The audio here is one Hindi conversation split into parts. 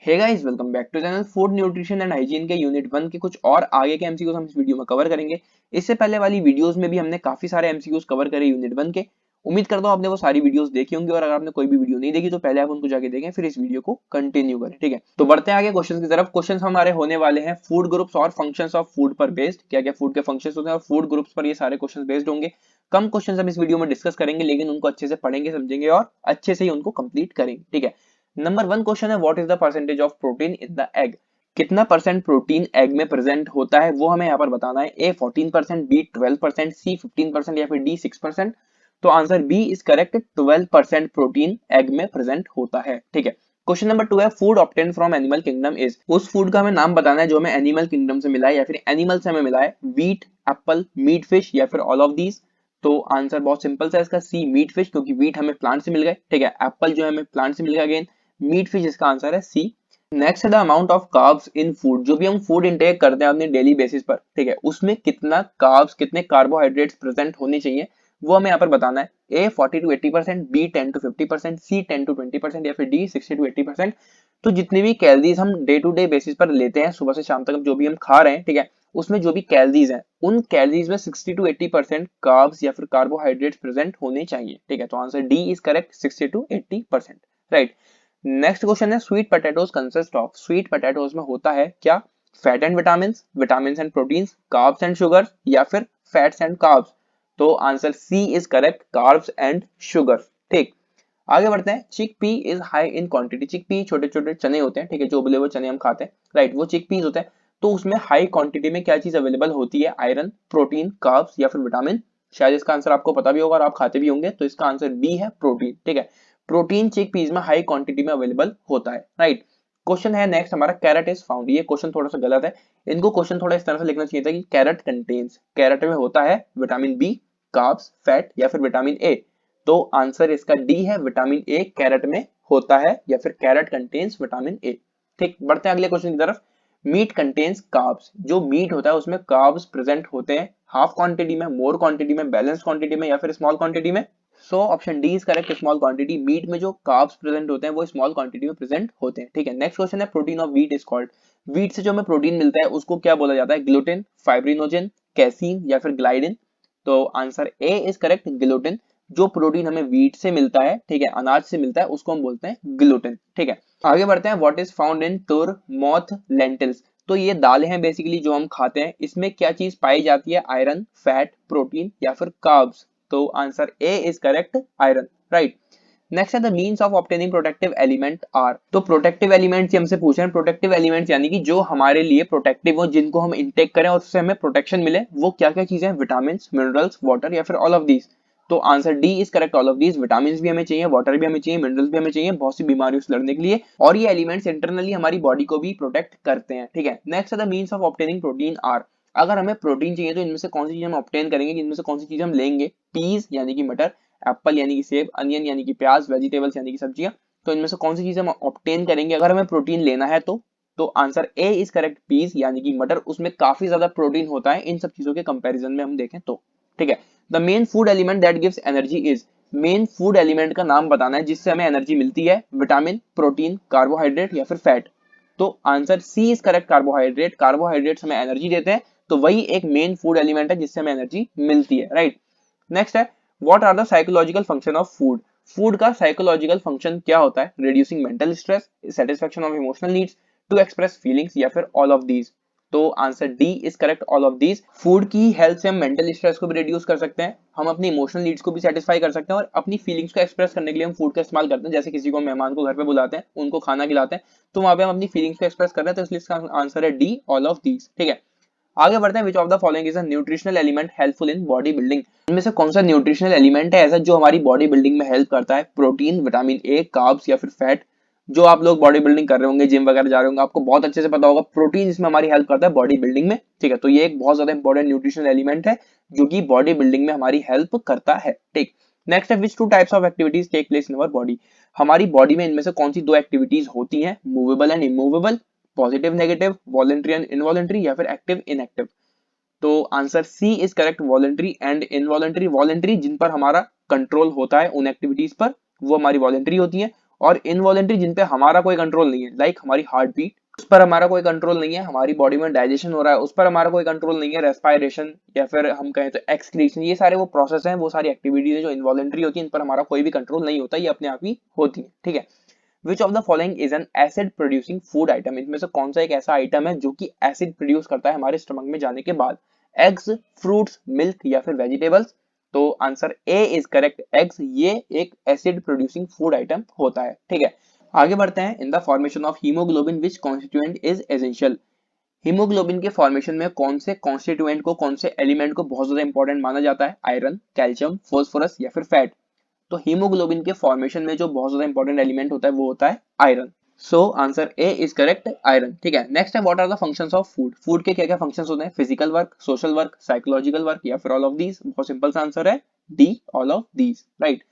Hey guys, welcome back to channel food nutrition and hygiene के यूनिट 1 के कुछ और आगे के एमसीक्यूज हम इस वीडियो में कवर करेंगे। इससे पहले वाली वीडियोस में भी हमने काफी सारे एमसीक्यूज कवर करे यूनिट 1 के। उम्मीद करता हूं आपने वो सारी वीडियोस देखी होंगी, और अगर आपने कोई भी वीडियो नहीं देखी तो पहले आप उनको जाके देखें, फिर इस वीडियो को कंटिन्यू करें। ठीक है, तो बढ़ते हैं आगे क्वेश्चन की तरफ। क्वेश्चन हमारे होने वाले हैं फूड ग्रुप्स और फंक्शंस ऑफ फूड पर बेस्ड। क्या क्या फूड के फंक्शंस होते हैं और फूड ग्रुप्स पर ये सारे क्वेश्चन बेस्ड होंगे। कम क्वेश्चन हम इस वीडियो में डिस्कस करेंगे, लेकिन उनको अच्छे से पढ़ेंगे, समझेंगे और अच्छे से ही उनको कंप्लीट करेंगे। ठीक है, नंबर 1 क्वेश्चन है, what is the percentage of protein in the egg. कितना परसेंट प्रोटीन एग में प्रेजेंट होता है वो हमें यहाँ पर बताना है। ए 14%, बी 12%, सी 15% या फिर डी 6%। तो answer B is correct, 12% protein egg में प्रेजेंट होता है। ठीक है, क्वेश्चन नंबर 2 है, food obtain from animal kingdom is. उस फूड का हमें नाम बताना है जो हमें एनिमल किंगडम से मिला है या फिर एनिमल से हमें मिला है। व्हीट, एप्पल, मीट, फिश या फिर ऑल ऑफ दीज। तो आंसर बहुत सिंपल सा है इसका, सी मीट फिश, क्योंकि व्हीट हमें प्लांट से मिल गए। ठीक है, एप्पल जो है हमें प्लांट से मिल गया अगेन। मीट फिश इसका आंसर है सी। नेक्स्ट है the amount of carbs in food. जो भी हम फूड इंटेक करते हैं अपने डेली बेसिस पर, ठीक है, उसमें कितना कार्ब्स, कितने कार्बोहाइड्रेट्स प्रेजेंट होने चाहिए वो हमें यहाँ पर बताना है। A 40 to 80%, B 10 to 50%, C 10 to 20% या फिर डी 60 to 80%। तो जितनी भी कैलोरीज हम डे टू डे बेसिस पर लेते हैं, सुबह से शाम तक जो भी हम खा रहे हैं, ठीक है, उसमें जो भी कैलोरीज हैं, उन कैलोरीज में 60 to 80% कार्ब्स या फिर कार्बोहाइड्रेट्स प्रेजेंट होने चाहिए। ठीक है, तो answer D is correct, 60 to 80%। Right, next question है, sweet potatoes consist of. Sweet potatoes में होता है क्या? Fat and vitamins, vitamins and proteins, carbs and sugar या फिर फैट्स एंड कार्ब्स। तो answer C is correct, carbs and sugar. ठीक, आगे बढ़ते हैं। Chickpea is high in quantity. Chickpea छोटे छोटे चने होते हैं, ठीक है, जो उबले हुए चने हम खाते हैं, राइट, वो चिक पीस होते हैं। तो उसमें हाई क्वांटिटी में क्या चीज अवेलेबल होती है? आयरन, प्रोटीन, कार्ब्स या फिर विटामिन। शायद इसका आंसर आपको पता भी होगा और आप खाते भी होंगे, तो इसका आंसर बी है, प्रोटीन। ठीक है, प्रोटीन चिक पीस में हाई क्वांटिटी में अवेलेबल होता है। राइट, क्वेश्चन है नेक्स्ट हमारा, कैरेट इज फाउंड। ये क्वेश्चन थोड़ा सा गलत है, इनको क्वेश्चन थोड़ा इस तरह से लिखना चाहिए था कि कैरेट कंटेन्स, कैरेट में होता है विटामिन बी, कार्ब्स, फैट या फिर विटामिन ए। तो आंसर इसका डी है, विटामिन ए कैरेट में होता है या फिर कैरेट कंटेन्स विटामिन ए। ठीक, बढ़ते हैं अगले क्वेश्चन की तरफ। Meat contains carbs. जो मीट होता है उसमें कार्ब्स प्रेजेंट होते हैं हाफ क्वांटिटी में, मोर क्वांटिटी में, बैलेंस क्वांटिटी में या फिर स्मॉल क्वांटिटी में। So option D is correct, small quantity. Meat में जो कार्ब्स प्रेजेंट होते हैं वो स्मॉल क्वांटिटी में प्रेजेंट होते हैं। ठीक है, नेक्स्ट क्वेश्चन है, protein of wheat is called. Wheat से जो हमें प्रोटीन मिलता है उसको क्या बोला जाता है? ग्लूटेन, फाइब्रिनोजन, कैसीन या फिर ग्लाइडिन। तो answer A is correct, gluten. जो प्रोटीन हमें व्हीट से मिलता है, ठीक है, अनाज से मिलता है, उसको हम बोलते हैं ग्लूटेन। ठीक है, आगे बढ़ते हैं। व्हाट इज फाउंड इन तुर, मोथ, लेंटिल्स। तो ये दालें हैं बेसिकली जो हम खाते हैं, इसमें क्या चीज पाई जाती है? आयरन, फैट, प्रोटीन या फिर कार्ब्स। तो answer A is correct, iron. Right, next है, the means of obtaining protective element are. तो प्रोटेक्टिव एलिमेंट्स हमसे पूछ रहे हैं। प्रोटेक्टिव एलिमेंट्स यानी कि जो हमारे लिए प्रोटेक्टिव हो, जिनको हम इंटेक करें और उससे हमें प्रोटेक्शन मिले, वो क्या क्या चीजें हैं? विटामिन, मिनरल्स, वाटर या फिर ऑल ऑफ दीज। तो answer D is correct, all of these. Vitamin भी हमें चाहिए, वाटर भी हमें चाहिए, मिनरल्स भी हमें चाहिए बहुत सी बीमारियों से लड़ने के लिए, और ये एलिमेंट्स इंटरनली हमारी बॉडी को भी प्रोटेक्ट करते हैं। ठीक है, नेक्स्ट है, the means of obtaining protein are. अगर हमें प्रोटीन चाहिए तो इनमें से कौन सी चीज हम ऑब्टेन करेंगे, इनमें से कौन सी चीज हम लेंगे? पीज यानी कि मटर, एप्पल यानी कि सेब, अनियन यानी कि प्याज, वेजिटेबल्स यानी कि सब्जियां। तो इनमें से कौन सी चीज हम ऑब्टेन करेंगे अगर हमें प्रोटीन लेना है? तो answer A is correct, peas यानी कि मटर। उसमें काफी ज्यादा प्रोटीन होता है इन सब चीजों के कंपैरिजन में हम देखें तो। ठीक है, the main food element that gives energy is. Main food element का नाम बताना है जिससे हमें एनर्जी मिलती है। विटामिन, प्रोटीन, कार्बोहाइड्रेट या फिर फैट। तो answer C is correct, carbohydrate. Carbohydrates हमें एनर्जी देते हैं, तो वही एक मेन फूड एलिमेंट है जिससे हमें एनर्जी मिलती है। राइट, नेक्स्ट है, what are the psychological function of food. Food का साइकोलॉजिकल फंक्शन क्या होता है? Reducing mental stress, satisfaction of emotional needs, to express feelings या फिर ऑल ऑफ दीज। तो answer D is correct, all of these. Food की हेल्प से हम मेंटल स्ट्रेस को भी रिड्यूस कर सकते हैं, हम अपनी इमोशनल नीड्स को भी सेटिस्फाई कर सकते हैं, और अपनी फीलिंग्स को एक्सप्रेस करने के लिए हम फूड का इस्तेमाल करते हैं। जैसे किसी को मेहमान को घर पे बुलाते हैं, उनको खाना खिलाते हैं, तो वहां पे हम अपनी फीलिंग्स को एक्सप्रेस कर रहे हैं, तो इसलिए इसका आंसर है डी, ऑल ऑफ दीज। ठीक है, आगे बढ़ते हैं। Which of the following is a nutritional element helpful in body building. इनमें से कौन सा न्यूट्रिशनल एलिमेंट है ऐसा जो हमारी बॉडी बिल्डिंग में हेल्प करता है? प्रोटीन, विटामिन ए, कार्ब्स या फिर फैट। जो आप लोग बॉडी बिल्डिंग कर रहे होंगे, जिम वगैरह जा रहे होंगे, आपको बहुत अच्छे से पता होगा प्रोटीन इसमें हमारी हेल्प करता है बॉडी बिल्डिंग में। ठीक है, तो ये एक बहुत ज्यादा इंपॉर्टेंट न्यूट्रिशनल एलिमेंट है जो कि बॉडी बिल्डिंग में हमारी हेल्प करता है। ठीक, नेक्स्ट है, which two types of activities take place in our body. हमारी बॉडी में इनमें से कौन सी दो एक्टिविटीज होती हैं? Movable and immovable, positive negative, voluntary and involuntary या फिर एक्टिव इनएक्टिव। तो answer C is correct, voluntary and involuntary. Voluntary जिन पर हमारा कंट्रोल होता है, उन एक्टिविटीज पर, वो हमारी वॉलेंट्री होती है, और इनवॉलेंट्री जिन पे हमारा कोई कंट्रोल नहीं है, लाइक हमारी हार्ट बीट, उस पर हमारा कोई कंट्रोल नहीं है, हमारी बॉडी में डाइजेशन हो रहा है उस पर हमारा कोई कंट्रोल नहीं है, रेस्पायरेशन या फिर हम कहें तो एक्सक्रीशन, ये सारे वो प्रोसेस हैं, वो सारी एक्टिविटीज है जो इनवॉलेंट्री होती है, इन पर हमारा कोई भी कंट्रोल नहीं होता, ये अपने आप ही होती है, ठीक है। Which of the following is an acid producing food item, इनमें से कौन सा एक ऐसा आइटम है जो कि एसिड प्रोड्यूस करता है हमारे स्टमक में जाने के बाद? एग्स, फ्रूट्स, मिल्क या फिर वेजिटेबल्स? तो answer A is correct, eggs ये एक एसिड प्रोड्यूसिंग फूड आइटम होता है, ठीक है। आगे बढ़ते हैं। In the formation of haemoglobin which constituent is essential, haemoglobin के फॉर्मेशन में कौन से कॉन्स्टिट्यूएंट को, कौन से एलिमेंट को बहुत ज्यादा इंपॉर्टेंट माना जाता है? आयरन, कैल्शियम, फास्फोरस या फिर फैट? तो हीमोग्लोबिन के फॉर्मेशन में जो बहुत ज्यादा इंपॉर्टेंट एलिमेंट होता है वो होता है iron. So answer A is correct, iron, ठीक है। नेक्स्ट है what are the functions of food, food के क्या क्या फंक्शंस होते हैं? Physical work, social work, psychological work या फिर ऑल ऑफ दीज? बहुत सिंपल सा आंसर है D, all of these, right.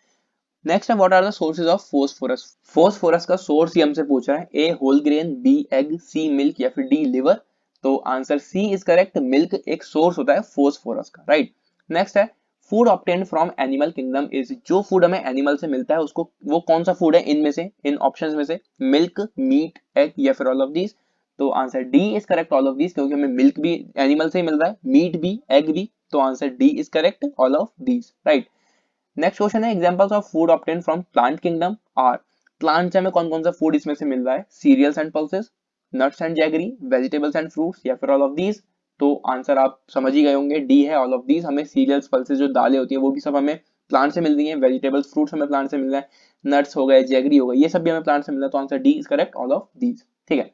Next है what are the sources of phosphorus, phosphorus का सोर्स ही हमसे पूछ रहा है, A whole grain, B egg, C milk या फिर डी लिवर? तो answer C is correct, milk एक सोर्स होता है फोस्फोरस का, राइट। नेक्स्ट है food obtained from animal kingdom is, जो फूड हमें एनिमल से मिलता है उसको, वो कौन सा फूड है इनमें से, इन ऑप्शंस में से? मिल्क, मीट, एग या फिर ऑल ऑफ दीज? तो answer D is correct, all of these, क्योंकि हमें मिल्क भी एनिमल से ही मिल रहा है, मीट भी, एग भी, तो answer D is correct, all of these, right. Next question है examples of food obtain from plant kingdom are, plant से हमें कौन कौन सा फूड इसमें से मिल रहा है? Cereals and pulses, nuts and jaggery, vegetables and fruits या फिर ऑल ऑफ दीज? तो आंसर आप समझ ही गए होंगे, डी है, ऑल ऑफ दीज। हमें सीरियल्स, पल्सेस जो दालें होती है वो भी सब हमें प्लांट से मिल रही है, वेजिटेबल्स, फ्रूट्स हमें प्लांट से मिल रहा है, नट्स हो गए, जैगरी हो गए, ये सब भी हमें प्लांट से मिल रहा है, तो answer D is correct, all of these, ठीक है।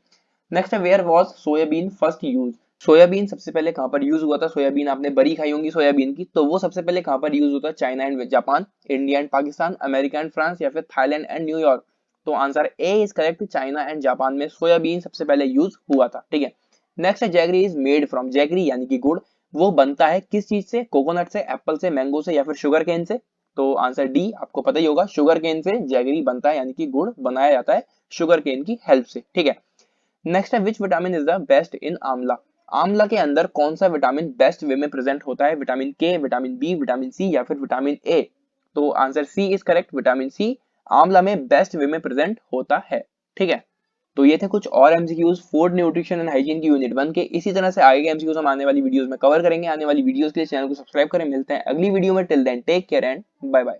नेक्स्ट है where was soybean first use, soybean सबसे पहले कहां पर यूज हुआ था? सोयाबीन आपने बड़ी खाई होंगी सोयाबीन की, तो वो सबसे पहले कहां पर यूज होता है? China and Japan, India and Pakistan, America and France या फिर थाईलैंड एंड न्यूयॉर्क? तो answer A is correct, China and Japan में सोयाबीन सबसे पहले यूज हुआ था, ठीक है। नेक्स्ट है jaggery is made from, jaggery यानी कि गुड़, वो बनता है किस चीज से? कोकोनट से, एप्पल से, मैंगो से या फिर शुगर केन से? तो आंसर डी आपको पता ही होगा, शुगर केन से जैगरी बनता है, यानी कि गुड़ बनाया जाता है शुगर केन की हेल्प से, ठीक है। नेक्स्ट है which vitamin is the best in आंवला, आंवला के अंदर कौन सा विटामिन बेस्ट वे में प्रेजेंट होता है? विटामिन के, विटामिन बी, विटामिन सी या फिर विटामिन ए? तो answer C is correct, vitamin C आंवला में बेस्ट वे में प्रेजेंट होता है, ठीक है। तो ये थे कुछ और MCQs food nutrition and hygiene की यूनिट 1 के। इसी तरह से आगे के एमसीक्यूज हम आने वाली वीडियोस में कवर करेंगे। आने वाली वीडियोस के लिए चैनल को सब्सक्राइब करें। मिलते हैं अगली वीडियो में, till then take care and bye bye.